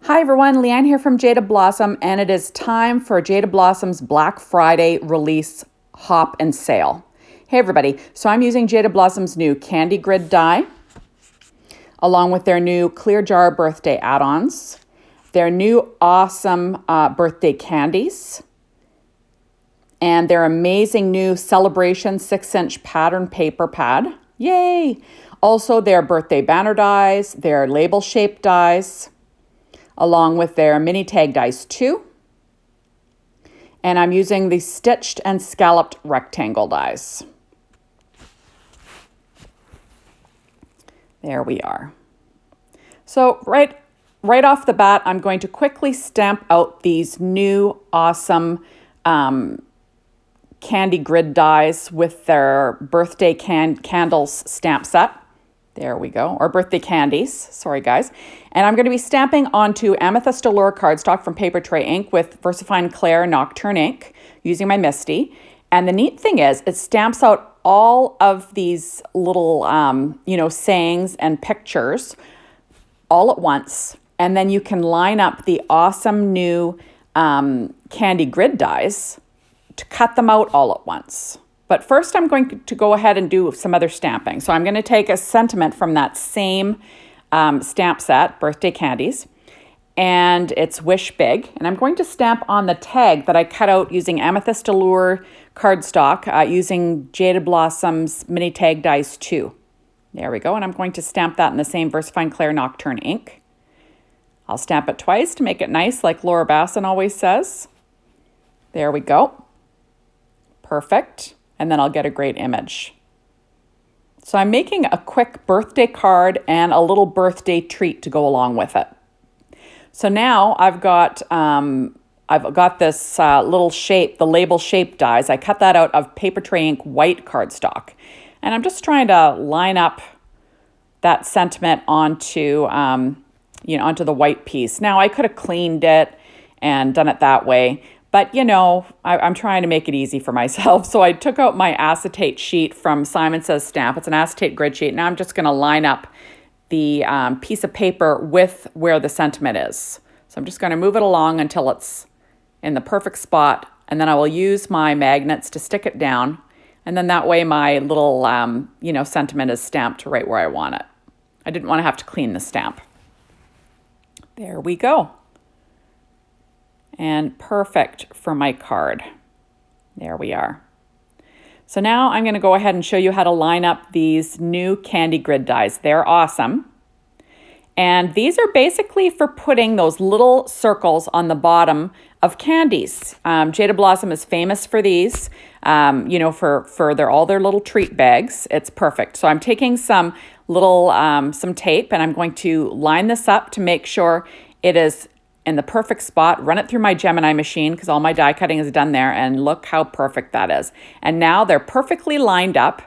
Hi everyone, Leanne here from Jaded Blossom, and it is time for Jaded Blossom's Black Friday release hop and sale. Hey everybody, so I'm using Jaded Blossom's new candy grid die, along with their new clear jar birthday add-ons, their new awesome birthday candies, and their amazing new Celebration 6-inch pattern paper pad. Yay! Also their birthday banner dies, their label shaped dies, along with their mini tag dies too. And I'm using the Stitched and Scalloped Rectangle dies. There we are. So right off the bat, I'm going to quickly stamp out these new awesome candy grid dies with their birthday candles stamp set. There we go, or birthday candies, sorry guys. And I'm going to be stamping onto Amethyst Allure cardstock from Paper Tray ink with VersaFine Clair Nocturne ink using my Misty. And the neat thing is it stamps out all of these little, sayings and pictures all at once. And then you can line up the awesome new candy grid dies to cut them out all at once. But first I'm going to go ahead and do some other stamping. So I'm going to take a sentiment from that same stamp set, Birthday Candies, and it's Wish Big. And I'm going to stamp on the tag that I cut out using Amethyst Allure cardstock using Jaded Blossom's mini tag dies too. There we go. And I'm going to stamp that in the same VersaFine Clair Nocturne ink. I'll stamp it twice to make it nice like Laura Basson always says. There we go. Perfect. And then I'll get a great image. So I'm making a quick birthday card and a little birthday treat to go along with it. So now I've got this little shape, the label shape dies. I cut that out of Paper Tray ink white cardstock. And I'm just trying to line up that sentiment onto, onto the white piece. Now I could have cleaned it and done it that way. But, I'm trying to make it easy for myself. So I took out my acetate sheet from Simon Says Stamp. It's an acetate grid sheet. Now I'm just going to line up the piece of paper with where the sentiment is. So I'm just going to move it along until it's in the perfect spot. And then I will use my magnets to stick it down. And then that way my little, sentiment is stamped right where I want it. I didn't want to have to clean the stamp. There we go. And perfect for my card. There we are. So now I'm going to go ahead and show you how to line up these new candy grid dies. They're awesome. And these are basically for putting those little circles on the bottom of candies. Jaded Blossom is famous for these, for all their little treat bags. It's perfect. So I'm taking some little, some tape, and I'm going to line this up to make sure it is in the perfect spot, run it through my Gemini machine because all my die cutting is done there, and look how perfect that is. And now they're perfectly lined up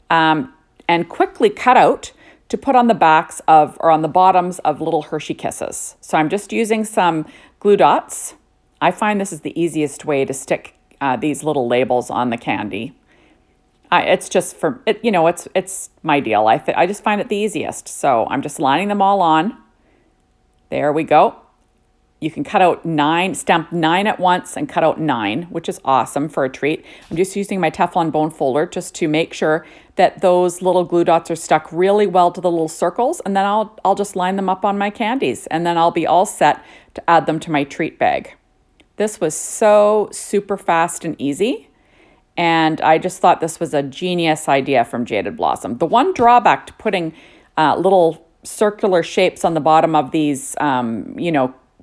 and quickly cut out to put on the backs of, or on the bottoms of little Hershey Kisses. So I'm just using some glue dots. I find this is the easiest way to stick these little labels on the candy. It's just for, it's my deal. I just find it the easiest. So I'm just lining them all on. There we go. You can cut out 9, stamp 9 at once and cut out 9, which is awesome for a treat. I'm just using my Teflon bone folder just to make sure that those little glue dots are stuck really well to the little circles, and then I'll just line them up on my candies, and then I'll be all set to add them to my treat bag. This was so super fast and easy, and I just thought this was a genius idea from Jaded Blossom. The one drawback to putting little circular shapes on the bottom of these,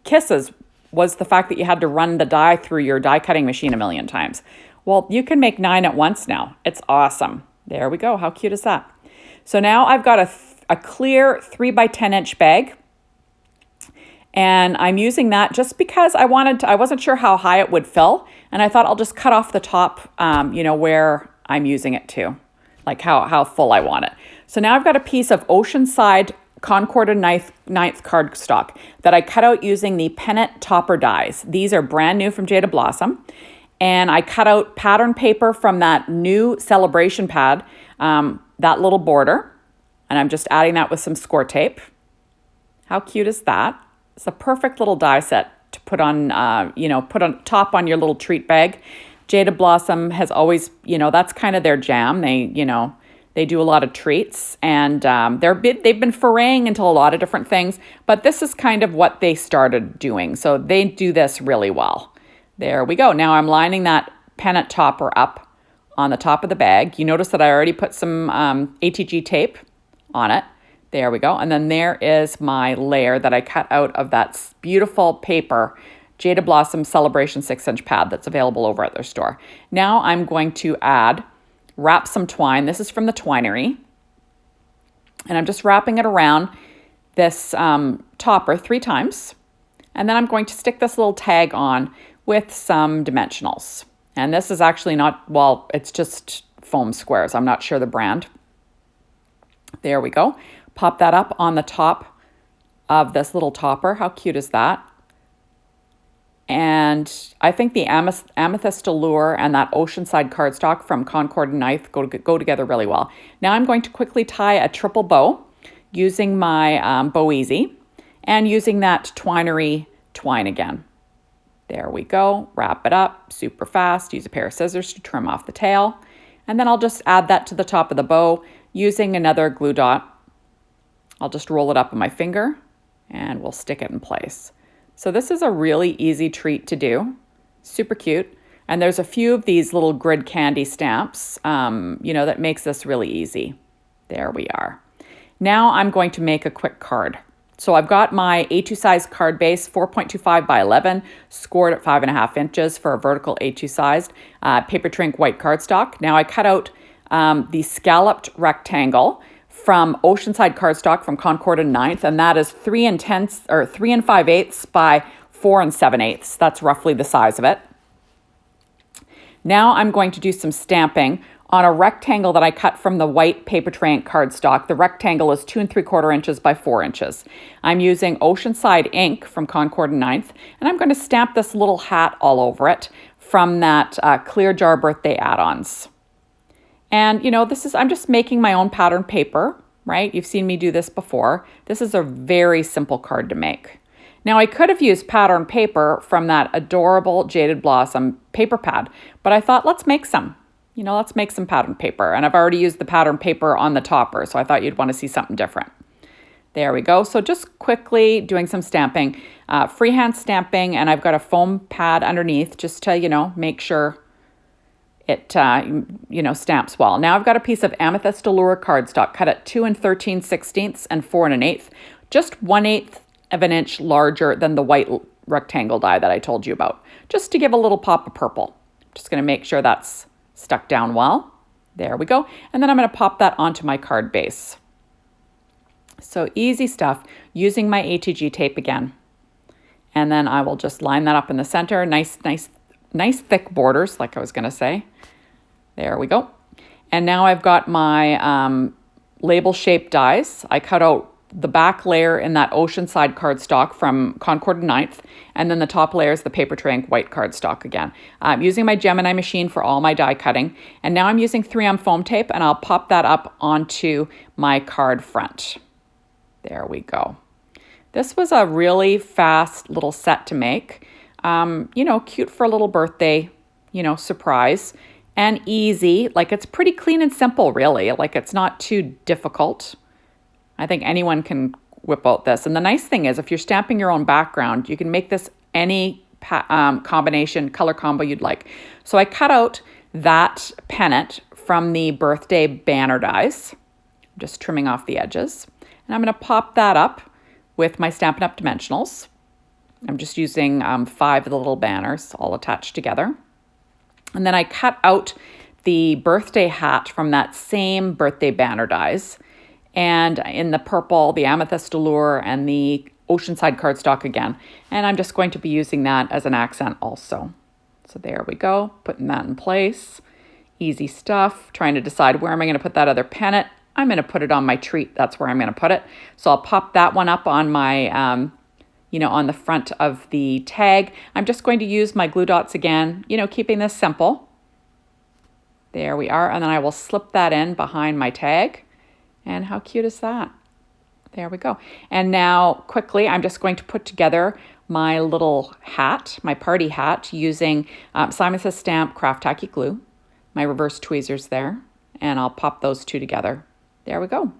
Kisses was the fact that you had to run the die through your die cutting machine a million times. Well, you can make 9 at once now. It's awesome. There we go. How cute is that? So now I've got a clear 3x10-inch bag, and I'm using that just because I wasn't sure how high it would fill, and I thought I'll just cut off the top, where I'm using it to, like how full I want it. So now I've got a piece of Oceanside Concord and ninth cardstock that I cut out using the Pennant Topper dies. These are brand new from Jaded Blossom. And I cut out pattern paper from that new Celebration pad, that little border. And I'm just adding that with some score tape. How cute is that? It's a perfect little die set to put on, put on top on your little treat bag. Jaded Blossom has always, that's kind of their jam. They do a lot of treats, and they've been foraying into a lot of different things, but this is kind of what they started doing. So they do this really well. There we go. Now I'm lining that Pennant Topper up on the top of the bag. You notice that I already put some ATG tape on it. There we go. And then there is my layer that I cut out of that beautiful paper, Jaded Blossom Celebration 6-inch pad that's available over at their store. Now I'm going to wrap some twine. This is from the Twinery. And I'm just wrapping it around this topper 3 times. And then I'm going to stick this little tag on with some dimensionals. And this is actually not, well, it's just foam squares. I'm not sure the brand. There we go. Pop that up on the top of this little topper. How cute is that? And I think the amethyst allure and that oceanside cardstock from Concord and Ninth go together really well. Now I'm going to quickly tie a triple bow using my Bow Easy and using that Twinery twine again. There we go. Wrap it up super fast. Use a pair of scissors to trim off the tail. And then I'll just add that to the top of the bow using another glue dot. I'll just roll it up in my finger and we'll stick it in place. So this is a really easy treat to do. Super cute. And there's a few of these little grid candy stamps, that makes this really easy. There we are. Now I'm going to make a quick card. So I've got my A2 size card base, 4.25 by 11, scored at 5.5 inches for a vertical A2 sized paper trink white cardstock. Now I cut out the scalloped rectangle from Oceanside cardstock from Concord and Ninth, and that is 3 5/8 by 4 7/8. That's roughly the size of it. Now I'm going to do some stamping on a rectangle that I cut from the white paper trink cardstock. The rectangle is 2 3/4 inches by 4 inches. I'm using Oceanside ink from Concord and Ninth, and I'm going to stamp this little hat all over it from that Clear Jar birthday add-ons. And, I'm just making my own pattern paper, right? You've seen me do this before. This is a very simple card to make. Now, I could have used pattern paper from that adorable Jaded Blossom paper pad, but I thought, let's make some. Let's make some pattern paper. And I've already used the pattern paper on the topper, so I thought you'd want to see something different. There we go. So just quickly doing some stamping, freehand stamping, and I've got a foam pad underneath just to, make sure it, stamps well. Now I've got a piece of amethyst allure cardstock cut at 2 13/16 and 4 1/8, just 1/8 of an inch larger than the white rectangle die that I told you about, just to give a little pop of purple. Just going to make sure that's stuck down well. There we go. And then I'm going to pop that onto my card base. So easy stuff, using my ATG tape again. And then I will just line that up in the center. Nice thick borders, like I was going to say. There we go. And now I've got my label shaped dies. I cut out the back layer in that Oceanside cardstock from Concord and Ninth, and then the top layer is the paper trink white cardstock again. I'm using my Gemini machine for all my die cutting, and now I'm using 3M foam tape, and I'll pop that up onto my card front. There we go. This was a really fast little set to make. Cute for a little birthday, surprise, and easy. Like, it's pretty clean and simple, really. Like, it's not too difficult. I think anyone can whip out this. And the nice thing is, if you're stamping your own background, you can make this any combination, color combo you'd like. So I cut out that pennant from the birthday banner dies. I'm just trimming off the edges. And I'm going to pop that up with my Stampin' Up! Dimensionals. I'm just using 5 of the little banners all attached together. And then I cut out the birthday hat from that same birthday banner dies. And in the purple, the amethyst allure, and the Oceanside cardstock again. And I'm just going to be using that as an accent also. So there we go, putting that in place. Easy stuff. Trying to decide where am I going to put that other pennant. I'm going to put it on my treat. That's where I'm going to put it. So I'll pop that one up on my, on the front of the tag. I'm just going to use my glue dots again, keeping this simple. There we are. And then I will slip that in behind my tag. And how cute is that? There we go. And now quickly, I'm just going to put together my little hat, my party hat, using Simon Says Stamp Craft Tacky Glue, my reverse tweezers there, and I'll pop those two together. There we go.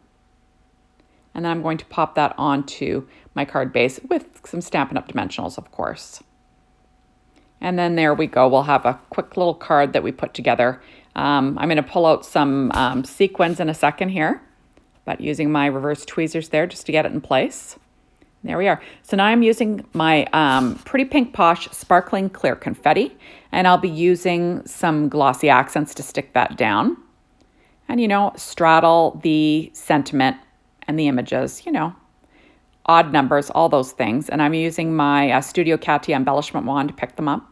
And then I'm going to pop that onto my card base with some Stampin' Up! Dimensionals, of course. And then there we go. We'll have a quick little card that we put together. I'm going to pull out some sequins in a second here, but using my reverse tweezers there just to get it in place. There we are. So now I'm using my Pretty Pink Posh Sparkling Clear Confetti, and I'll be using some glossy accents to stick that down. And, you know, straddle the sentiment and the images, you know, odd numbers, all those things. And I'm using my Studio Katia embellishment wand to pick them up.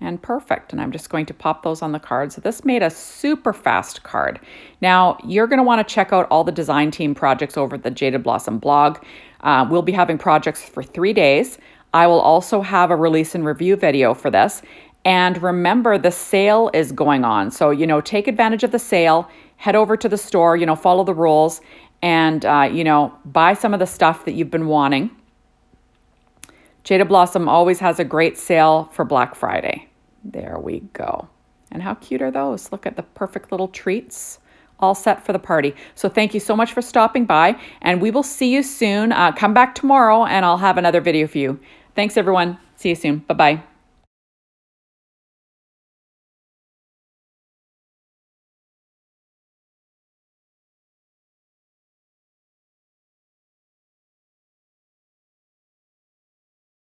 And perfect. And I'm just going to pop those on the card. So this made a super fast card. Now, you're going to want to check out all the design team projects over at the Jaded Blossom blog. We'll be having projects for 3 days. I will also have a release and review video for this. And remember, the sale is going on. So, you know, take advantage of the sale, head over to the store, you know, follow the rules, and, you know, buy some of the stuff that you've been wanting. Jaded Blossom always has a great sale for Black Friday. There we go. And how cute are those? Look at the perfect little treats, all set for the party. So thank you so much for stopping by, and we will see you soon. Come back tomorrow and I'll have another video for you. Thanks everyone. See you soon. Bye-bye.